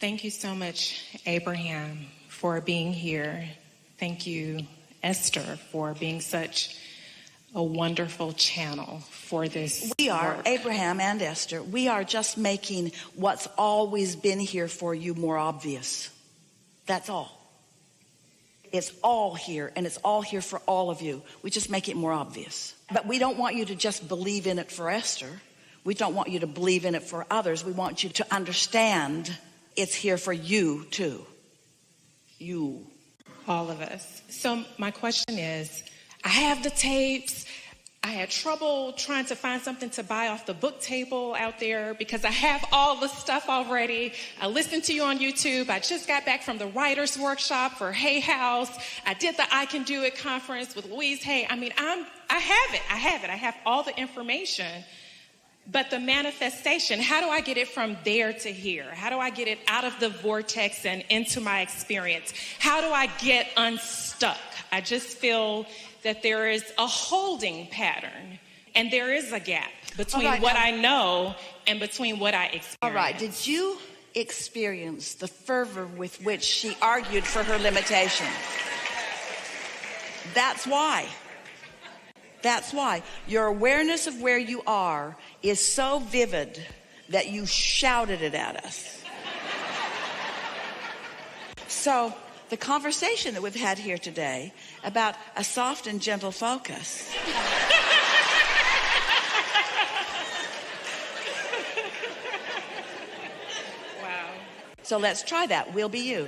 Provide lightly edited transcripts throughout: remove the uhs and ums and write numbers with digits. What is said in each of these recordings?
Thank you so much, Abraham, for being here. Thank you, Esther, for being such a wonderful channel for this. We are, work. Abraham and Esther, we are just making what's always been here for you more obvious. That's all. It's all here, and it's all here for all of you. We just make it more obvious. But we don't want you to just believe in it for Esther. We don't want you to believe in it for others. We want you to understand it's here for you too. You. All of us. So my question is, I have the tapes. I had trouble trying to find something to buy off the book table out there because I have all the stuff already. I listened to you on YouTube. I just got back from the writer's workshop for Hay House. I did the I Can Do It conference with Louise Hay. I mean, I have it. I have all the information. But the manifestation, how do I get it from there to here? How do I get it out of the vortex and into my experience? How do I get unstuck? I just feel that there is a holding pattern and there is a gap between what I know and between what I experience. All right. Did you experience the fervor with which she argued for her limitation? That's why. That's why. Your awareness of where you are is so vivid that you shouted it at us. So the conversation that we've had here today about a soft and gentle focus Wow. So let's try that. We'll be you.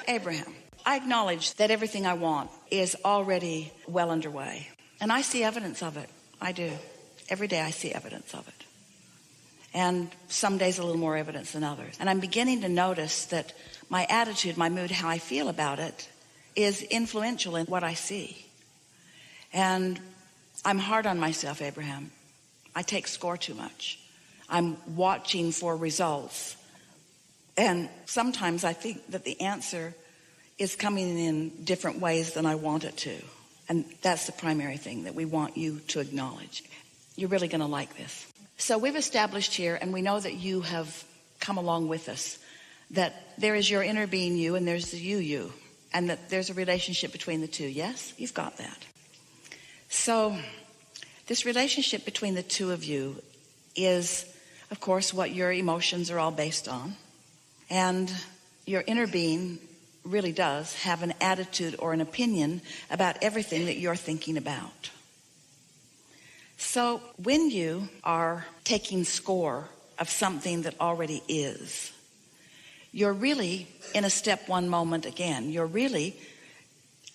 Abraham, I acknowledge that everything I want is already well underway. And I see evidence of it. I do. Every day I see evidence of it. And some days a little more evidence than others. And I'm beginning to notice that my attitude, my mood, how I feel about it is influential in what I see. And I'm hard on myself, Abraham. I take score too much. I'm watching for results. And sometimes I think that the answer is coming in different ways than I want it to. And that's the primary thing that we want you to acknowledge. You're really going to like this. So we've established here, and we know that you have come along with us, that there is your inner being you and there's the you, and that there's a relationship between the two. Yes? You've got that. So this relationship between the two of you is, of course, what your emotions are all based on. And your inner being really does have an attitude or an opinion about everything that you're thinking about. So when you are taking score of something that already is, you're really in a step one moment again. You're really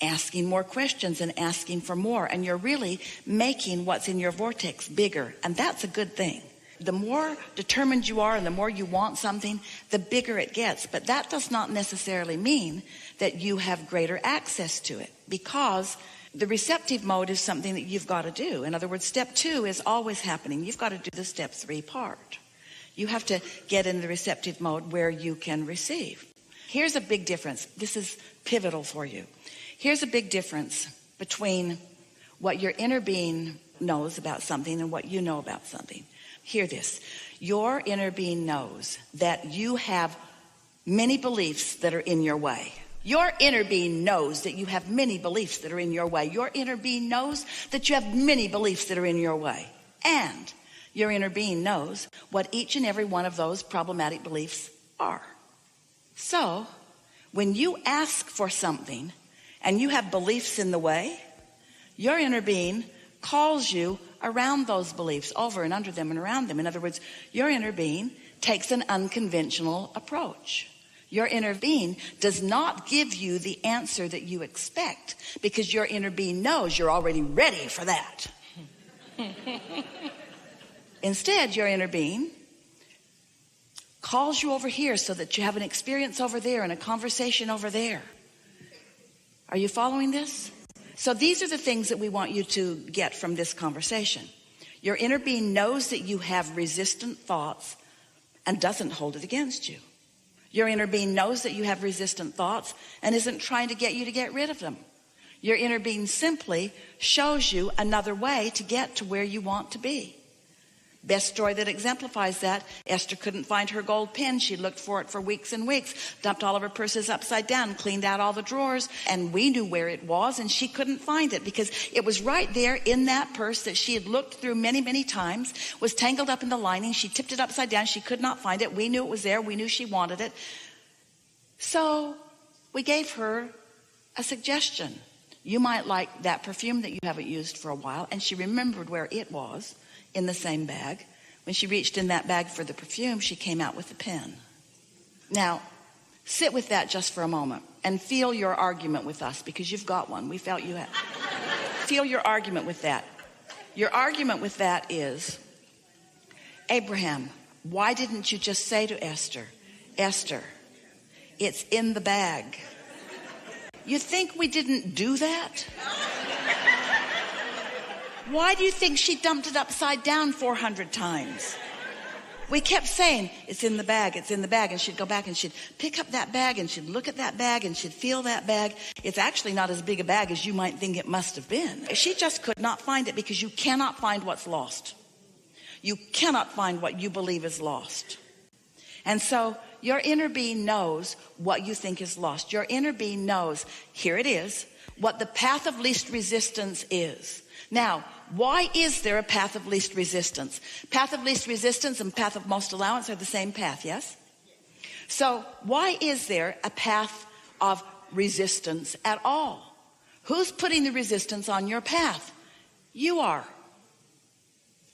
asking more questions and asking for more. And you're really making what's in your vortex bigger. And that's a good thing. The more determined you are and the more you want something, the bigger it gets. But that does not necessarily mean that you have greater access to it, because the receptive mode is something that you've got to do. In other words, step 2 is always happening. You've got to do the step 3 part. You have to get in the receptive mode where you can receive. Here's a big difference. This is pivotal for you. Here's a big difference between what your inner being knows about something and what you know about something. Hear this. Your inner being knows that you have many beliefs that are in your way. Your inner being knows that you have many beliefs that are in your way. Your inner being knows that you have many beliefs that are in your way. And your inner being knows what each and every one of those problematic beliefs are. So, when you ask for something and you have beliefs in the way, your inner being calls you around those beliefs, over and under them and around them. In other words, your inner being takes an unconventional approach. Your inner being does not give you the answer that you expect, because your inner being knows you're already ready for that. Instead, your inner being calls you over here so that you have an experience over there and a conversation over there. Are you following this? So these are the things that we want you to get from this conversation. Your inner being knows that you have resistant thoughts and doesn't hold it against you. Your inner being knows that you have resistant thoughts and isn't trying to get you to get rid of them. Your inner being simply shows you another way to get to where you want to be. Best story that exemplifies that, Esther couldn't find her gold pen. She looked for it for weeks and weeks, dumped all of her purses upside down, cleaned out all the drawers, and we knew where it was, and she couldn't find it because it was right there in that purse that she had looked through many, many times, was tangled up in the lining. She tipped it upside down. She could not find it. We knew it was there. We knew she wanted it. So we gave her a suggestion. You might like that perfume that you haven't used for a while. And she remembered where it was in the same bag. When she reached in that bag for the perfume, she came out with the pen. Now, sit with that just for a moment and feel your argument with us, because you've got one. We felt you had. Feel your argument with that. Your argument with that is, Abraham, why didn't you just say to Esther, Esther, it's in the bag? You think we didn't do that? Why do you think she dumped it upside down 400 times? We kept saying, it's in the bag, it's in the bag. And she'd go back and she'd pick up that bag and she'd look at that bag and she'd feel that bag. It's actually not as big a bag as you might think it must have been. She just could not find it, because you cannot find what's lost. You cannot find what you believe is lost. And so your inner being knows what you think is lost. Your inner being knows, here it is, what the path of least resistance is. Now, why is there a path of least resistance? Path of least resistance and path of most allowance are the same path, yes? So why is there a path of resistance at all? Who's putting the resistance on your path? You are.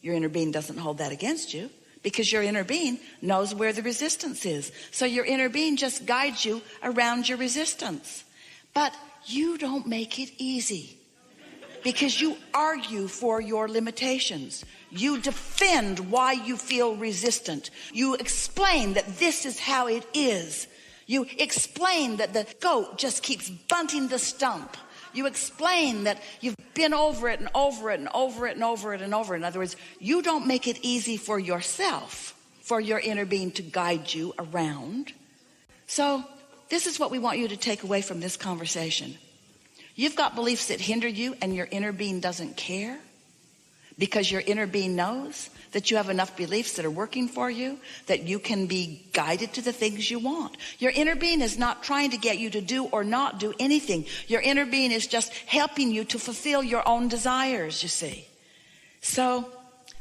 Your inner being doesn't hold that against you, because your inner being knows where the resistance is. So your inner being just guides you around your resistance. But you don't make it easy, because you argue for your limitations. You defend why you feel resistant. You explain that this is how it is. You explain that the goat just keeps bunting the stump. You explain that you've been over it and over it and over it and over it and over. In other words, you don't make it easy for yourself, for your inner being to guide you around. So this is what we want you to take away from this conversation. You've got beliefs that hinder you, and your inner being doesn't care, because your inner being knows that you have enough beliefs that are working for you, that you can be guided to the things you want. Your inner being is not trying to get you to do or not do anything. Your inner being is just helping you to fulfill your own desires, you see. So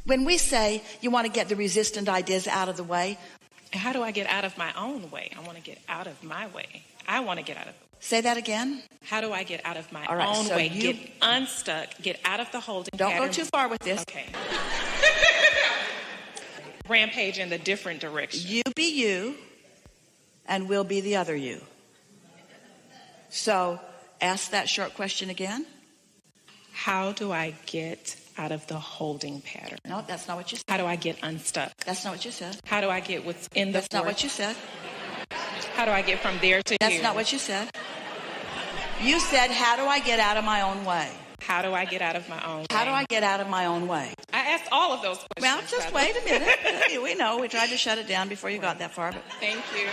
when we say you want to get the resistant ideas out of the way. How do I get out of my own way? I want to get out of my way. I want to get out of the way. Say that again. How do I get out of my right, own so way? Get unstuck. Get out of the holding pattern. Don't go too far with this. Okay. Rampage in the different direction. You be you, and we'll be the other you. So ask that short question again. How do I get out of the holding pattern? No, that's not what you said. How do I get unstuck? That's not what you said. How do I get what's in the That's not what you said. How do I get from there to here? That's not what you said. You said, how do I get out of my own way? How do I get out of my own way? How do I get out of my own way? I asked all of those questions. Well, just wait a minute. We know. We tried to shut it down before you got that far. But Thank you.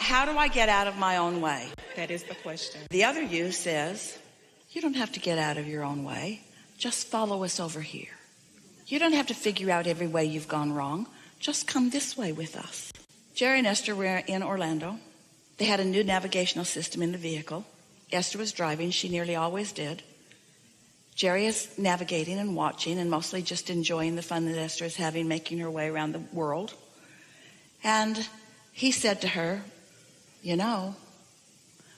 how do I get out of my own way? That is the question. The other you says, you don't have to get out of your own way. Just follow us over here. You don't have to figure out every way you've gone wrong. Just come this way with us. Jerry and Esther were in Orlando. They had a new navigational system in the vehicle. Esther was driving. She nearly always did. Jerry is navigating and watching and mostly just enjoying the fun that Esther is having, making her way around the world. And he said to her, you know,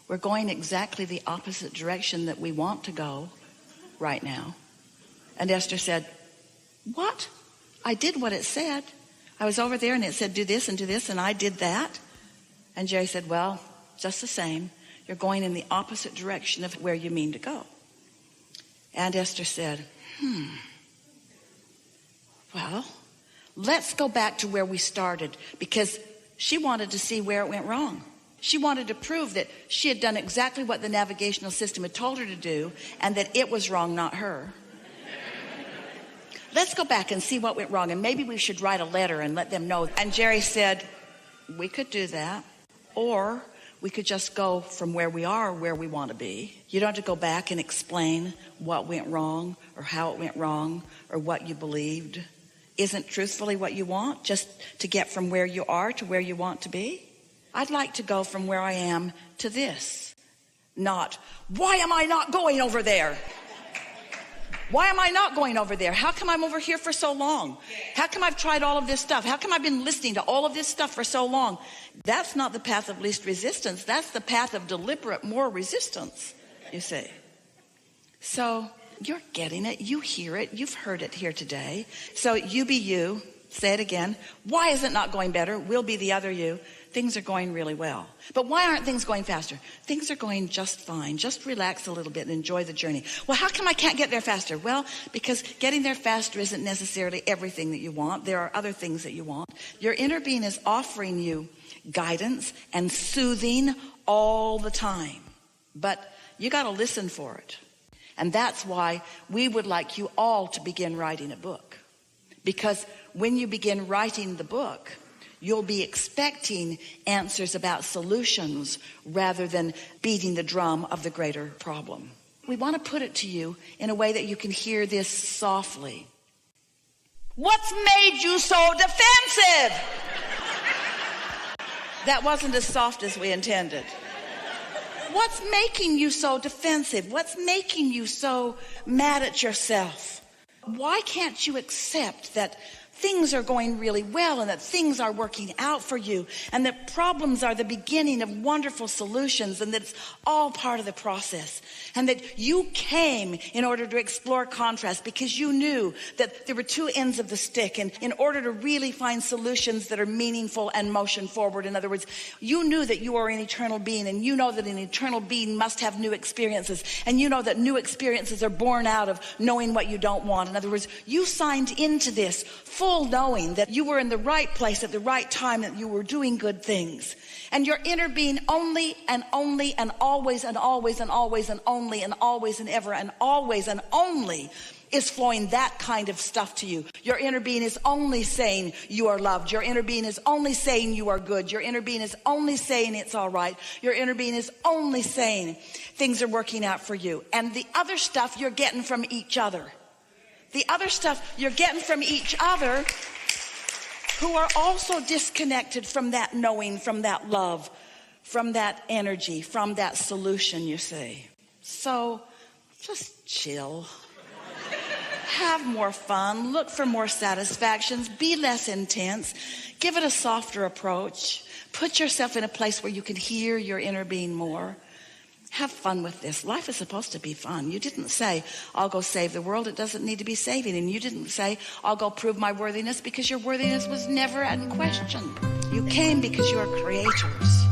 we're going exactly the opposite direction that we want to go right now. And Esther said, what? I did what it said. I was over there and it said do this and I did that. And Jerry said, well, just the same, you're going in the opposite direction of where you mean to go. And Esther said, well, let's go back to where we started, because she wanted to see where it went wrong. She wanted to prove that she had done exactly what the navigational system had told her to do, and that it was wrong, not her. Let's go back and see what went wrong, and maybe we should write a letter and let them know. And Jerry said, we could do that, or we could just go from where we are where we want to be. You don't have to go back and explain what went wrong or how it went wrong or what you believed. isn't truthfully what you want, just to get from where you are to where you want to be? I'd like to go from where I am to this. Not, why am I not going over there? Why am I not going over there? How come I'm over here for so long? How come I've tried all of this stuff? How come I've been listening to all of this stuff for so long? That's not the path of least resistance. That's the path of deliberate more resistance, you see. So you're getting it. You hear it. You've heard it here today. So you be you. Say it again. Why is it not going better? We'll be the other you. Things are going really well. But why aren't things going faster? Things are going just fine. Just relax a little bit and enjoy the journey. Well, how come I can't get there faster? Well, because getting there faster isn't necessarily everything that you want. There are other things that you want. Your inner being is offering you guidance and soothing all the time. But you got to listen for it. And that's why we would like you all to begin writing a book. Because when you begin writing the book, you'll be expecting answers about solutions rather than beating the drum of the greater problem. We want to put it to you in a way that you can hear this softly. What's made you so defensive? That wasn't as soft as we intended. What's making you so defensive? What's making you so mad at yourself? Why can't you accept that things are going really well and that things are working out for you and that problems are the beginning of wonderful solutions and that it's all part of the process and that you came in order to explore contrast because you knew that there were two ends of the stick, and in order to really find solutions that are meaningful and motion forward, in other words, you knew that you are an eternal being, and you know that an eternal being must have new experiences, and you know that new experiences are born out of knowing what you don't want. In other words, you signed into this full knowing that you were in the right place at the right time, that you were doing good things. And your inner being only and only and always and always and always and only and always and ever and always and only is flowing that kind of stuff to you. Your inner being is only saying you are loved. Your inner being is only saying you are good. Your inner being is only saying it's all right. Your inner being is only saying things are working out for you. And the other stuff you're getting from each other. The other stuff you're getting from each other who are also disconnected from that knowing, from that love, from that energy, from that solution, you see. So just chill. Have more fun. Look for more satisfactions. Be less intense. Give it a softer approach. Put yourself in a place where you can hear your inner being more. Have fun with this. Life is supposed to be fun. You didn't say, I'll go save the world. It doesn't need to be saving. And you didn't say, I'll go prove my worthiness, because your worthiness was never in question. You came because you are creators.